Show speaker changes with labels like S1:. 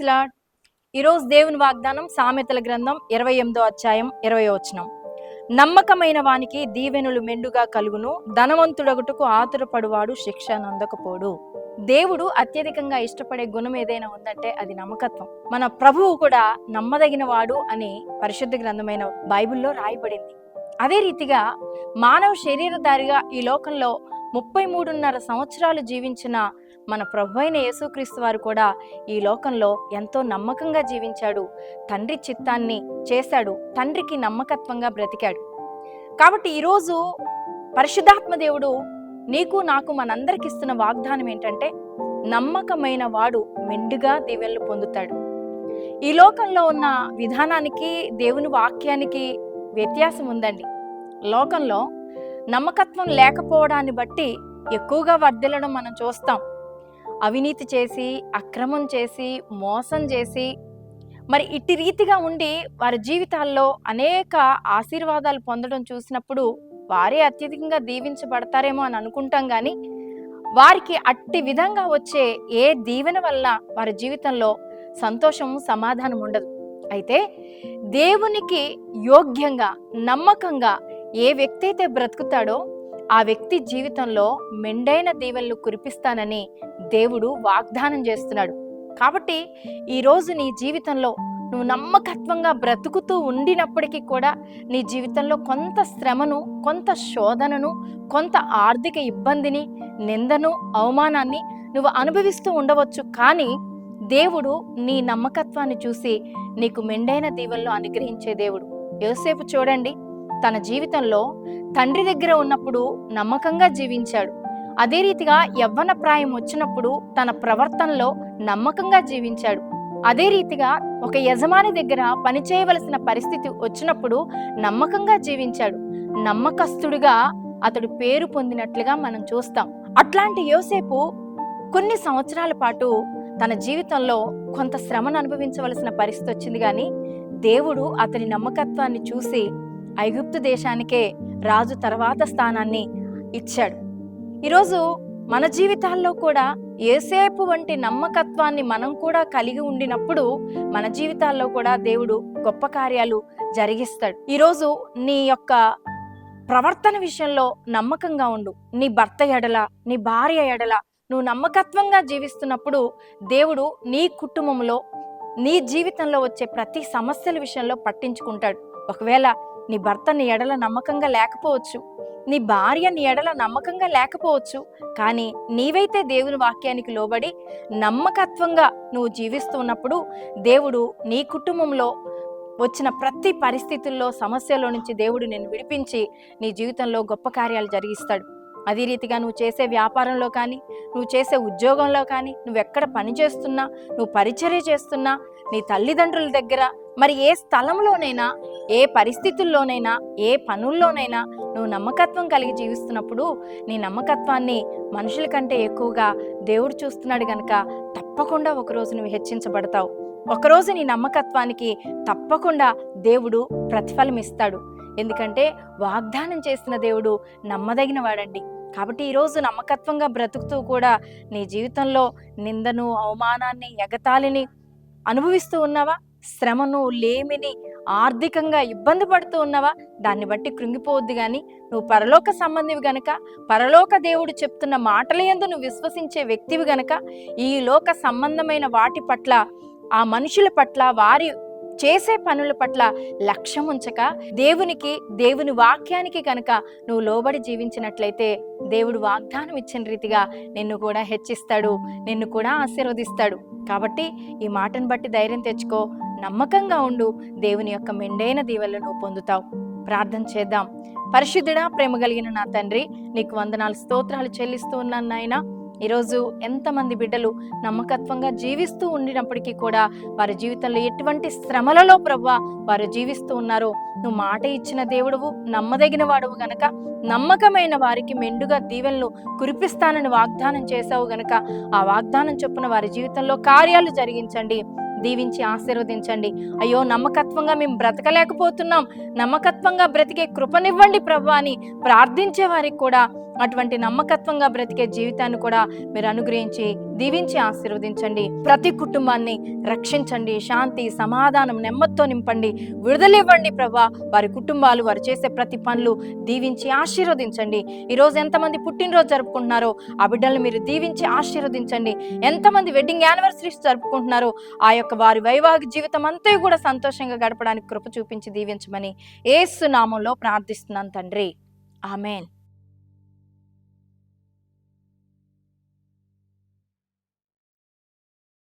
S1: Lord. ఈరోజు దేవుని వాగ్దానం సామెతల గ్రంథం 28వ అధ్యాయం 20వ వచనం. నమ్మకమైన వానికి దీవెనులు మెండుగా కలుగును, ధనవంతుడగుటకు ఆతురపడువాడు శిక్ష నందకపోడు. దేవుడు అత్యధికంగా ఇష్టపడే గుణం ఏదైనా ఉందంటే అది నమ్మకత్వం. మన ప్రభువు కూడా నమ్మదగిన వాడు అని పరిశుద్ధ గ్రంథమైన బైబిల్లో రాయబడింది. అదే రీతిగా మానవ శరీరధారిగా ఈ లోకంలో 33.5 సంవత్సరాలు జీవించిన మన ప్రభు అయిన యేసుక్రీస్తు వారు కూడా ఈ లోకంలో ఎంతో నమ్మకంగా జీవించాడు. తండ్రి చిత్తాన్ని చేశాడు, తండ్రికి నమ్మకత్వంగా బ్రతికాడు. కాబట్టి ఈరోజు పరిశుద్ధాత్మ దేవుడు నీకు నాకు మనందరికి ఇస్తున్న వాగ్దానం ఏంటంటే, నమ్మకమైన వాడు మెండుగా దీవెనలు పొందుతాడు. ఈ లోకంలో ఉన్న విధానానికి దేవుని వాక్యానికి వ్యత్యాసం ఉందండి. లోకంలో నమ్మకత్వం లేకపోవడాన్ని బట్టి ఎక్కువగా వర్ధిల్లడం మనం చూస్తాం. అవినీతి చేసి, అక్రమం చేసి, మోసం చేసి, మరి ఇట్టి రీతిగా ఉండి వారి జీవితాల్లో అనేక ఆశీర్వాదాలు పొందడం చూసినప్పుడు వారే అత్యధికంగా దీవించబడతారేమో అని అనుకుంటాం. కానీ వారికి అట్టి విధంగా వచ్చే ఏ దీవెన వల్ల వారి జీవితంలో సంతోషం, సమాధానం ఉండదు. అయితే దేవునికి యోగ్యంగా, నమ్మకంగా ఏ వ్యక్తి అయితే బ్రతుకుతాడో ఆ వ్యక్తి జీవితంలో మెండైన దీవెనలు కురిపిస్తానని దేవుడు వాగ్దానం చేస్తున్నాడు. కాబట్టి ఈరోజు నీ జీవితంలో నువ్వు నమ్మకత్వంగా బ్రతుకుతూ ఉండినప్పటికీ కూడా నీ జీవితంలో కొంత శ్రమను, కొంత శోధనను, కొంత ఆర్థిక ఇబ్బందిని, నిందను, అవమానాన్ని నువ్వు అనుభవిస్తూ ఉండవచ్చు. కానీ దేవుడు నీ నమ్మకత్వాన్ని చూసి నీకు మెండైన దీవెనలు అనుగ్రహించే దేవుడు. యోసేపు చూడండి, తన జీవితంలో తండ్రి దగ్గర ఉన్నప్పుడు నమ్మకంగా జీవించాడు. అదే రీతిగా యవ్వన ప్రాయం వచ్చినప్పుడు తన ప్రవర్తనలో నమ్మకంగా జీవించాడు. అదే రీతిగా ఒక యజమాని దగ్గర పని చేయవలసిన పరిస్థితి వచ్చినప్పుడు నమ్మకంగా జీవించాడు. నమ్మకస్తుడిగా అతడు పేరు పొందినట్లుగా మనం చూస్తాం. అట్లాంటి యోసేపు కొన్ని సంవత్సరాల పాటు తన జీవితంలో కొంత శ్రమను అనుభవించవలసిన పరిస్థితి వచ్చింది. కానీ దేవుడు అతని నమ్మకత్వాన్ని చూసి ఐగుప్తు దేశానికే రాజు తర్వాత స్థానాన్ని ఇచ్చాడు. ఈరోజు మన జీవితాల్లో కూడా యోసేపు వంటి నమ్మకత్వాన్ని మనం కూడా కలిగి ఉండినప్పుడు మన జీవితాల్లో కూడా దేవుడు గొప్ప కార్యాలు జరిగిస్తాడు. ఈరోజు నీ యొక్క ప్రవర్తన విషయంలో నమ్మకంగా ఉండు. నీ భర్త ఎడల, నీ భార్య ఎడల నువ్వు నమ్మకత్వంగా జీవిస్తున్నప్పుడు దేవుడు నీ కుటుంబంలో, నీ జీవితంలో వచ్చే ప్రతి సమస్యల విషయంలో పట్టించుకుంటాడు. ఒకవేళ నీ భర్త నీ ఎడల నమ్మకంగా లేకపోవచ్చు, నీ భార్య నీ ఎడల నమ్మకంగా లేకపోవచ్చు, కానీ నీవైతే దేవుని వాక్యానికి లోబడి నమ్మకత్వంగా నువ్వు జీవిస్తూ ఉన్నప్పుడు దేవుడు నీ కుటుంబంలో వచ్చిన ప్రతి పరిస్థితుల్లో, సమస్యలో నుంచి దేవుడు నిన్ను విడిపించి నీ జీవితంలో గొప్ప కార్యాలు జరిగిస్తాడు. అదే రీతిగా నువ్వు చేసే వ్యాపారంలో కానీ, నువ్వు చేసే ఉద్యోగంలో కానీ, నువ్వెక్కడ పని చేస్తున్నా, నువ్వు పరిచర్య చేస్తున్నా, నీ తల్లిదండ్రుల దగ్గర, మరి ఏ స్థలంలోనైనా, ఏ పరిస్థితుల్లోనైనా, ఏ పనుల్లోనైనా నువ్వు నమ్మకత్వం కలిగి జీవిస్తున్నప్పుడు నీ నమ్మకత్వాన్ని మనుషుల కంటే ఎక్కువగా దేవుడు చూస్తున్నాడు గనుక తప్పకుండా ఒకరోజు నువ్వు హెచ్చించబడతావు. ఒకరోజు నీ నమ్మకత్వానికి తప్పకుండా దేవుడు ప్రతిఫలం ఇస్తాడు. ఎందుకంటే వాగ్దానం చేసిన దేవుడు నమ్మదగిన వాడండి. కాబట్టి ఈరోజు నమ్మకత్వంగా బ్రతుకుతూ కూడా నీ జీవితంలో నిందను, అవమానాన్ని, ఎగతాళిని అనుభవిస్తూ ఉన్నావా? శ్రమను, లేమిని, ఆర్థికంగా ఇబ్బంది పడుతూ ఉన్నావా? దాన్ని బట్టి కృంగిపోవద్దు. కానీ నువ్వు పరలోక సంబంధివి గనక, పరలోక దేవుడు చెప్తున్న మాటల యందు నువ్వు విశ్వసించే వ్యక్తివి గనక, ఈ లోక సంబంధమైన వాటి పట్ల, ఆ మనుషుల పట్ల, వారి చేసే పనుల పట్ల లక్ష్యం ఉంచక దేవునికి, దేవుని వాక్యానికి కనుక నువ్వు లోబడి జీవించినట్లయితే దేవుడు వాగ్దానం ఇచ్చిన రీతిగా నిన్ను కూడా హెచ్చిస్తాడు, నిన్ను కూడా ఆశీర్వదిస్తాడు. కాబట్టి ఈ మాటను బట్టి ధైర్యం తెచ్చుకో, నమ్మకంగా ఉండు. దేవుని యొక్క మెండైన దీవెనలు నువ్వు పొందుతావు. ప్రార్థన చేద్దాం. పరిశుద్ధుడా, ప్రేమ కలిగిన నా తండ్రి, నీకు వందనాలు, స్తోత్రాలు చెల్లిస్తూ ఉన్నాను నాయనా. ఈరోజు ఎంతమంది బిడ్డలు నమ్మకత్వంగా జీవిస్తూ ఉండినప్పటికీ కూడా వారి జీవితంలో ఎటువంటి శ్రమలలో ప్రభువా వారు జీవిస్తూ ఉన్నారో, నువ్వు మాట ఇచ్చిన దేవుడువు, నమ్మదగిన వాడువు గనక నమ్మకమైన వారికి మెండుగా దీవెనలు కురిపిస్తానని వాగ్దానం చేశావు గనక ఆ వాగ్దానం చొప్పున వారి జీవితంలో కార్యాలు జరిగించండి, దీవించి ఆశీర్వదించండి. అయ్యో, నమ్మకత్వంగా మేము బ్రతకలేకపోతున్నాం, నమ్మకత్వంగా బ్రతికే కృపనివ్వండి ప్రభు అని ప్రార్థించే వారికి కూడా అటువంటి నమ్మకత్వంగా బ్రతికే జీవితాన్ని కూడా మీరు అనుగ్రహించి దీవించి ఆశీర్వదించండి. ప్రతి కుటుంబాన్ని రక్షించండి. శాంతి, సమాధానం, నెమ్మదితో నింపండి. విడుదలివ్వండి ప్రభా. వారి కుటుంబాలు, వారు చేసే ప్రతి పనులు దీవించి ఆశీర్వదించండి. ఈరోజు ఎంతమంది పుట్టినరోజు జరుపుకుంటున్నారో ఆ బిడ్డల్ని మీరు దీవించి ఆశీర్వదించండి. ఎంతమంది వెడ్డింగ్ యానివర్సరీస్ జరుపుకుంటున్నారో ఆ యొక్క వారి వైవాహిక జీవితం అంతా కూడా సంతోషంగా గడపడానికి కృప చూపించి దీవించమని యేసు నామంలో ప్రార్థిస్తున్నాను తండ్రి. ఆమేన్.